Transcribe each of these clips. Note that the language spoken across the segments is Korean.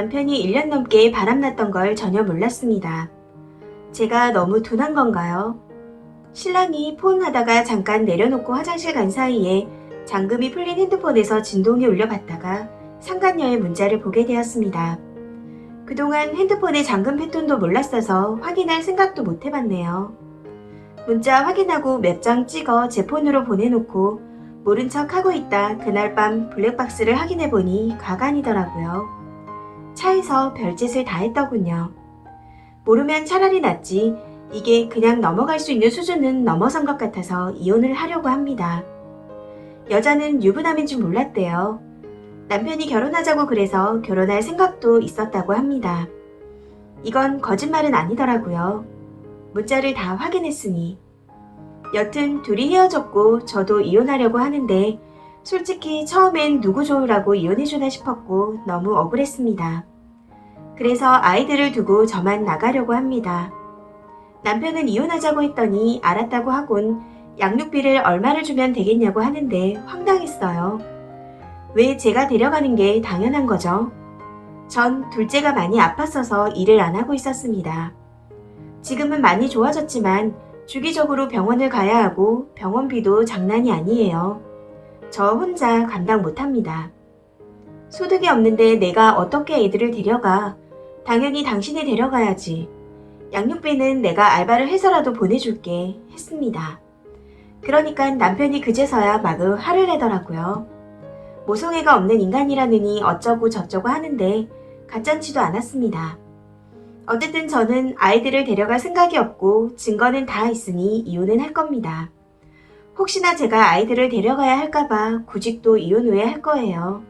남편이 1년 넘게 바람났던 걸 전혀 몰랐습니다. 제가 너무 둔한 건가요? 신랑이 폰하다가 잠깐 내려놓고 화장실 간 사이에 잠금이 풀린 핸드폰에서 진동이 울려봤다가 상간녀의 문자를 보게 되었습니다. 그동안 핸드폰의 잠금 패턴도 몰랐어서 확인할 생각도 못 해봤네요. 문자 확인하고 몇 장 찍어 제 폰으로 보내놓고 모른 척 하고 있다 그날 밤 블랙박스를 확인해보니 과간이더라고요. 차에서 별짓을 다 했더군요. 모르면 차라리 낫지 이게 그냥 넘어갈 수 있는 수준은 넘어선 것 같아서 이혼을 하려고 합니다. 여자는 유부남인 줄 몰랐대요. 남편이 결혼하자고 그래서 결혼할 생각도 있었다고 합니다. 이건 거짓말은 아니더라고요. 문자를 다 확인했으니. 여튼 둘이 헤어졌고 저도 이혼하려고 하는데 솔직히 처음엔 누구 좋으라고 이혼해주나 싶었고 너무 억울했습니다. 그래서 아이들을 두고 저만 나가려고 합니다. 남편은 이혼하자고 했더니 알았다고 하곤 양육비를 얼마를 주면 되겠냐고 하는데 황당했어요. 왜 제가 데려가는 게 당연한 거죠? 전 둘째가 많이 아팠어서 일을 안 하고 있었습니다. 지금은 많이 좋아졌지만 주기적으로 병원을 가야 하고 병원비도 장난이 아니에요. 저 혼자 감당 못합니다. 소득이 없는데 내가 어떻게 애들을 데려가? 당연히 당신이 데려가야지. 양육비는 내가 알바를 해서라도 보내줄게 했습니다. 그러니까 남편이 그제서야 마구 화를 내더라고요. 모성애가 없는 인간이라느니 어쩌고 저쩌고 하는데 가짠치도 않았습니다. 어쨌든 저는 아이들을 데려갈 생각이 없고 증거는 다 있으니 이혼은 할 겁니다. 혹시나 제가 아이들을 데려가야 할까봐 구직도 이혼 후에 할 거예요.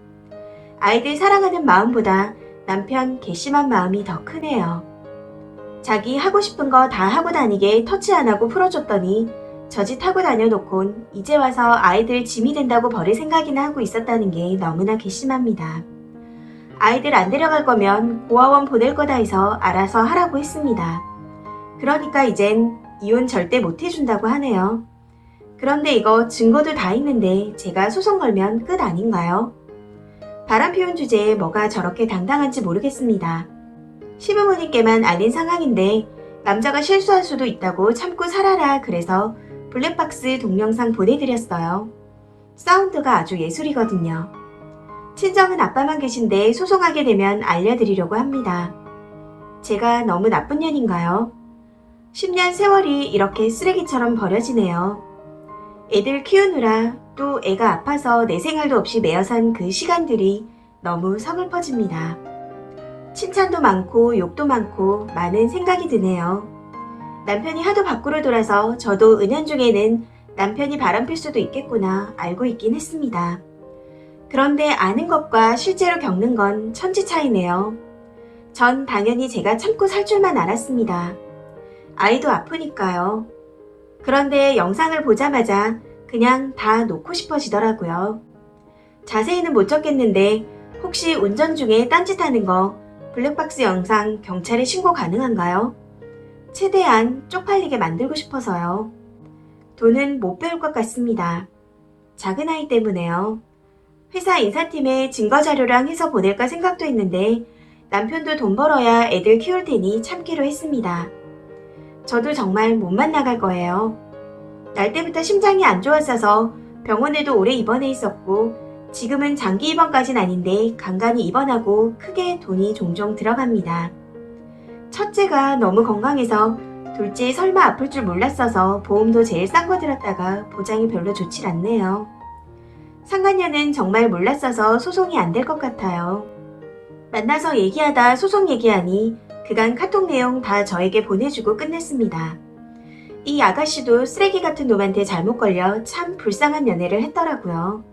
아이들 사랑하는 마음보다 남편 괘씸한 마음이 더 크네요. 자기 하고 싶은 거 다 하고 다니게 터치 안 하고 풀어줬더니 저짓 하고 다녀놓곤 이제 와서 아이들 짐이 된다고 버릴 생각이나 하고 있었다는 게 너무나 괘씸합니다. 아이들 안 데려갈 거면 고아원 보낼 거다 해서 알아서 하라고 했습니다. 그러니까 이젠 이혼 절대 못 해준다고 하네요. 그런데 이거 증거도 다 있는데 제가 소송 걸면 끝 아닌가요? 바람 피운 주제에 뭐가 저렇게 당당한지 모르겠습니다. 시부모님께만 아는 상황인데 남자가 실수할 수도 있다고 참고 살아라 그래서 블랙박스 동영상 보내드렸어요. 사운드가 아주 예술이거든요. 친정은 아빠만 계신데 소송하게 되면 알려드리려고 합니다. 제가 너무 나쁜 년인가요? 10년 세월이 이렇게 쓰레기처럼 버려지네요. 애들 키우느라 또 애가 아파서 내 생활도 없이 매여 산 그 시간들이 너무 서글퍼집니다. 칭찬도 많고 욕도 많고 많은 생각이 드네요. 남편이 하도 밖으로 돌아서 저도 은연중에는 남편이 바람필 수도 있겠구나 알고 있긴 했습니다. 그런데 아는 것과 실제로 겪는 건 천지 차이네요. 전 당연히 제가 참고 살 줄만 알았습니다. 아이도 아프니까요. 그런데 영상을 보자마자 그냥 다 놓고 싶어지더라고요. 자세히는 못 적겠는데 혹시 운전 중에 딴짓하는 거 블랙박스 영상 경찰에 신고 가능한가요? 최대한 쪽팔리게 만들고 싶어서요. 돈은 못 배울 것 같습니다. 작은 아이 때문에요. 회사 인사팀에 증거자료랑 해서 보낼까 생각도 했는데 남편도 돈 벌어야 애들 키울 테니 참기로 했습니다. 저도 정말 못 만나갈 거예요. 날 때부터 심장이 안 좋았어서 병원에도 오래 입원해 있었고 지금은 장기 입원까진 아닌데 간간히 입원하고 크게 돈이 종종 들어갑니다. 첫째가 너무 건강해서 둘째 설마 아플 줄 몰랐어서 보험도 제일 싼 거 들었다가 보장이 별로 좋질 않네요. 상간녀는 정말 몰랐어서 소송이 안 될 것 같아요. 만나서 얘기하다 소송 얘기하니 그간 카톡 내용 다 저에게 보내주고 끝냈습니다. 이 아가씨도 쓰레기 같은 놈한테 잘못 걸려 참 불쌍한 연애를 했더라고요.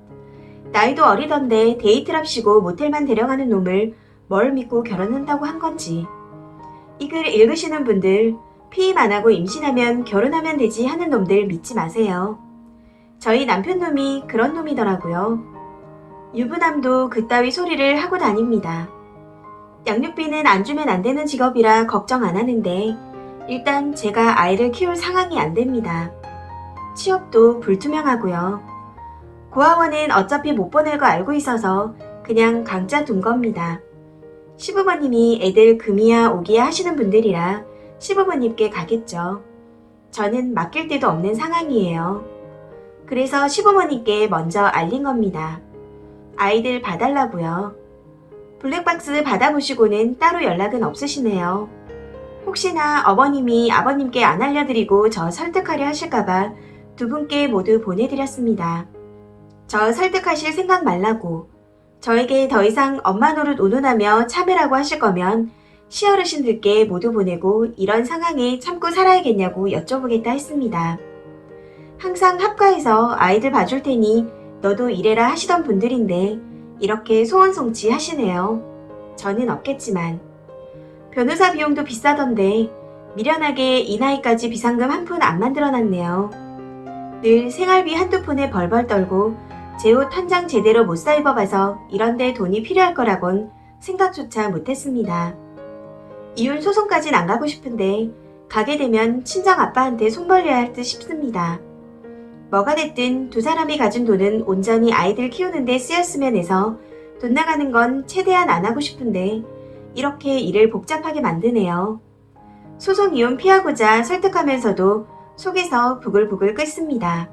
나이도 어리던데 데이트랍시고 모텔만 데려가는 놈을 뭘 믿고 결혼한다고 한 건지. 이 글 읽으시는 분들 피임 안 하고 임신하면 결혼하면 되지 하는 놈들 믿지 마세요. 저희 남편 놈이 그런 놈이더라고요. 유부남도 그따위 소리를 하고 다닙니다. 양육비는 안 주면 안 되는 직업이라 걱정 안 하는데 일단 제가 아이를 키울 상황이 안 됩니다. 취업도 불투명하고요. 고아원은 어차피 못 보낼 거 알고 있어서 그냥 강짜 둔 겁니다. 시부모님이 애들 금이야 오기야 하시는 분들이라 시부모님께 가겠죠. 저는 맡길 데도 없는 상황이에요. 그래서 시부모님께 먼저 알린 겁니다. 아이들 봐달라고요. 블랙박스 받아보시고는 따로 연락은 없으시네요. 혹시나 어머님이 아버님께 안 알려드리고 저 설득하려 하실까봐 두 분께 모두 보내드렸습니다. 저 설득하실 생각 말라고. 저에게 더 이상 엄마 노릇 운운하며 참으라고 하실 거면 시어르신들께 모두 보내고 이런 상황에 참고 살아야겠냐고 여쭤보겠다 했습니다. 항상 합가해서 아이들 봐줄 테니 너도 이래라 하시던 분들인데 이렇게 소원성취 하시네요. 저는 없겠지만. 변호사 비용도 비싸던데 미련하게 이 나이까지 비상금 한 푼 안 만들어놨네요. 늘 생활비 한두 푼에 벌벌 떨고 제 옷 한 장 제대로 못 사 입어봐서 이런데 돈이 필요할 거라곤 생각조차 못했습니다. 이혼 소송까진 안 가고 싶은데 가게 되면 친정 아빠한테 손 벌려야 할 듯 싶습니다. 뭐가 됐든 두 사람이 가진 돈은 온전히 아이들 키우는 데 쓰였으면 해서 돈 나가는 건 최대한 안 하고 싶은데 이렇게 일을 복잡하게 만드네요. 소송 이혼 피하고자 설득하면서도 속에서 부글부글 끓습니다.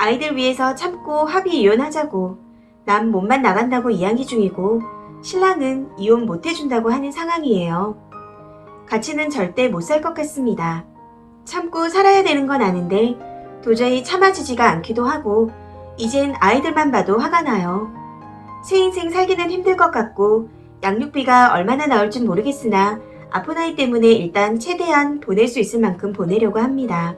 아이들 위해서 참고 합의 이혼하자고 남 몸만 나간다고 이야기 중이고 신랑은 이혼 못 해준다고 하는 상황이에요. 같이는 절대 못 살 것 같습니다. 참고 살아야 되는 건 아는데 도저히 참아지지가 않기도 하고 이젠 아이들만 봐도 화가 나요. 새 인생 살기는 힘들 것 같고 양육비가 얼마나 나올진 모르겠으나 아픈 아이 때문에 일단 최대한 보낼 수 있을 만큼 보내려고 합니다.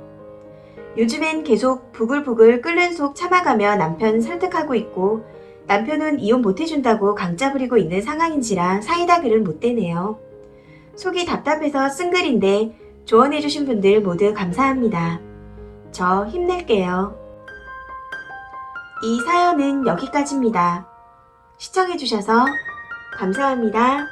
요즘엔 계속 부글부글 끓는 속 참아가며 남편 설득하고 있고 남편은 이혼 못 해준다고 강짜 부리고 있는 상황인지라 사이다 글을 못 대네요. 속이 답답해서 쓴 글인데 조언해주신 분들 모두 감사합니다. 저 힘낼게요. 이 사연은 여기까지입니다. 시청해주셔서 감사합니다.